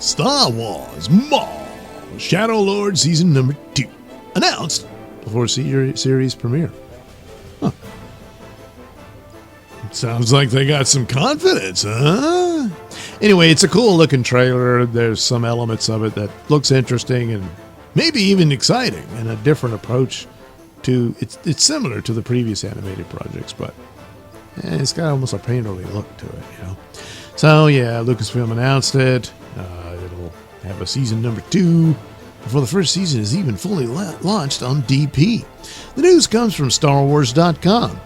Star Wars Maul Shadow Lord Season Number 2 announced before series premiere. Huh. Sounds like they got some confidence, huh? Anyway, it's a cool looking trailer. There's some elements of it that looks interesting and maybe even exciting, and a different approach to it's similar to the previous animated projects, but it's got almost a painterly look to it, you know. So yeah, Lucasfilm announced it. It'll have a season number 2 before the first season is even fully launched on DP. The news comes from StarWars.com.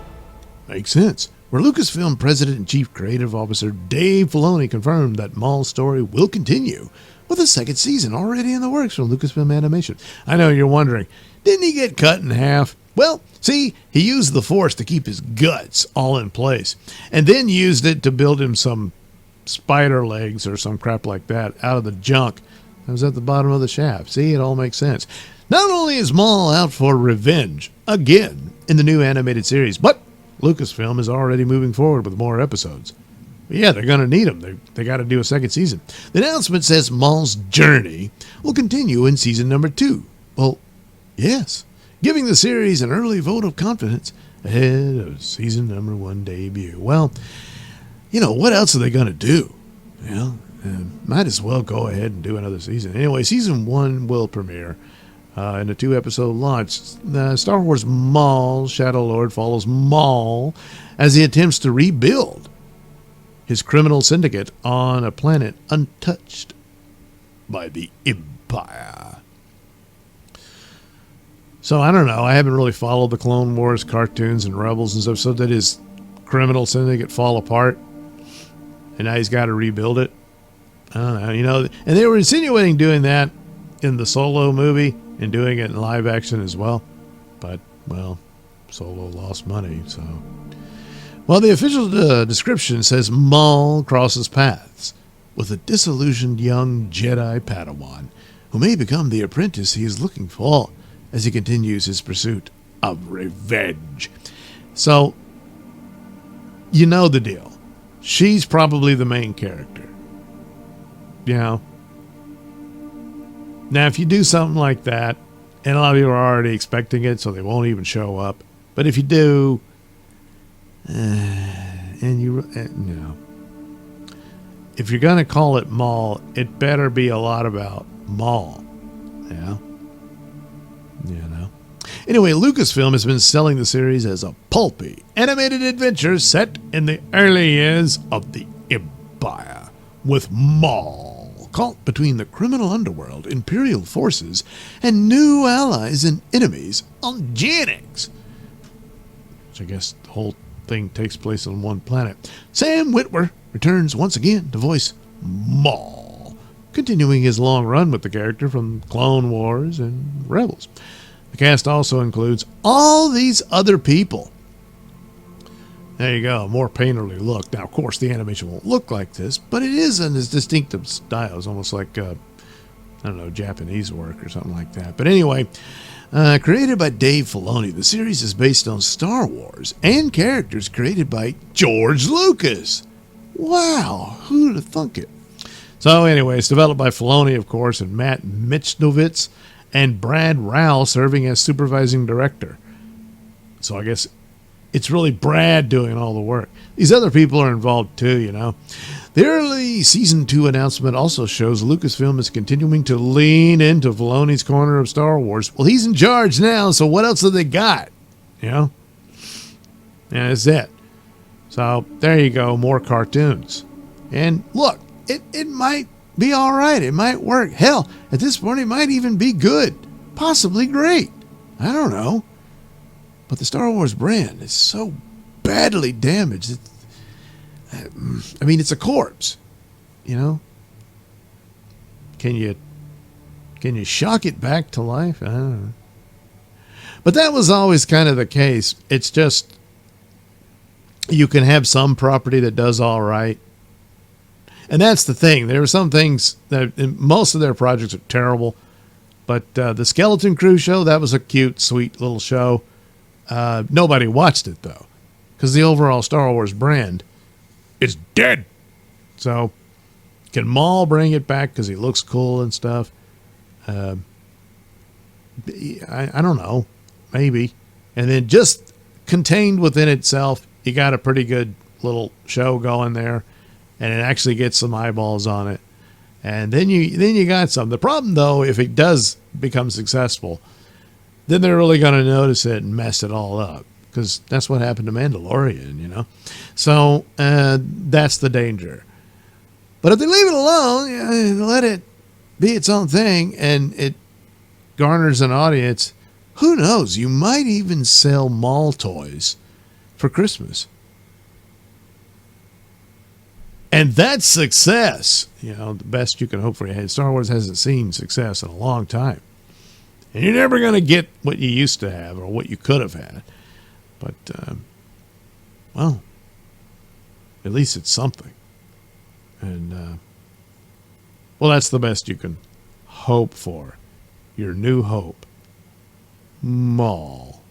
Makes sense. Where Lucasfilm President and Chief Creative Officer Dave Filoni confirmed that Maul's story will continue with a second season already in the works from Lucasfilm Animation. I know you're wondering, didn't he get cut in half? Well, see, he used the Force to keep his guts all in place, and then used it to build him some spider legs or some crap like that out of the junk that was at the bottom of the shaft. See, it all makes sense. Not only is Maul out for revenge again in the new animated series, but Lucasfilm is already moving forward with more episodes. But yeah, they're going to need them. They got to do a second season. The announcement says Maul's journey will continue in season number 2. Well, yes, giving the series an early vote of confidence ahead of season number 1 debut. Well, you know, what else are they going to do? You know, might as well go ahead and do another season. Anyway, season 1 will premiere in a 2-episode launch. Star Wars Maul Shadow Lord follows Maul as he attempts to rebuild his criminal syndicate on a planet untouched by the Empire. So I don't know. I haven't really followed the Clone Wars cartoons and Rebels and stuff. So did his criminal syndicate fall apart? And now he's got to rebuild it? I don't know. You know, and they were insinuating doing that in the Solo movie and doing it in live action as well. But, well, Solo lost money, so. Well, the official description says Maul crosses paths with a disillusioned young Jedi Padawan who may become the apprentice he is looking for as he continues his pursuit of revenge. So, you know the deal. She's probably the main character. You know? Now, if you do something like that, and a lot of you are already expecting it, so they won't even show up. But if you do, if you're going to call it Maul, it better be a lot about Maul. Yeah. You know. Anyway, Lucasfilm has been selling the series as a pulpy animated adventure set in the early years of the Empire, with Maul caught between the criminal underworld, Imperial forces, and new allies and enemies on Janix. Which I guess the whole thing takes place on one planet. Sam Witwer returns once again to voice Maul, continuing his long run with the character from Clone Wars and Rebels. The cast also includes all these other people. There you go, a more painterly look. Now, of course, the animation won't look like this, but it is in this distinctive style. It's almost like, I don't know, Japanese work or something like that. But anyway, created by Dave Filoni, the series is based on Star Wars and characters created by George Lucas. Wow, who'd have thunk it? So anyway, it's developed by Filoni, of course, and Matt Michnovetz and Brad Rowell serving as supervising director. So I guess it's really Brad doing all the work. These other people are involved too, you know. The early Season 2 announcement also shows Lucasfilm is continuing to lean into Filoni's corner of Star Wars. Well, he's in charge now, so what else have they got? You know? And that's it. So, there you go, more cartoons. And look, it might be all right. It might work. Hell, at this point, it might even be good. Possibly great. I don't know. But the Star Wars brand is so badly damaged. I mean, it's a corpse, you know. Can you shock it back to life? I don't know. But that was always kind of the case. It's just you can have some property that does all right. And that's the thing. There are some things that most of their projects are terrible. But the Skeleton Crew show, that was a cute, sweet little show. Nobody watched it, though, because the overall Star Wars brand is dead. So, Can Maul bring it back because he looks cool and stuff? I don't know. Maybe. And then just contained within itself, you got a pretty good little show going there, and it actually gets some eyeballs on it. And then you got some. The problem, though, if it does become successful, then they're really going to notice it and mess it all up, because that's what happened to Mandalorian, you know. So that's the danger. But if they leave it alone, let it be its own thing, and it garners an audience, who knows? You might even sell Maul toys for Christmas. And that's success. You know, the best you can hope for. Star Wars hasn't seen success in a long time. And you're never going to get what you used to have or what you could have had. But, well, at least it's something. And, well, that's the best you can hope for. Your new hope. Maul.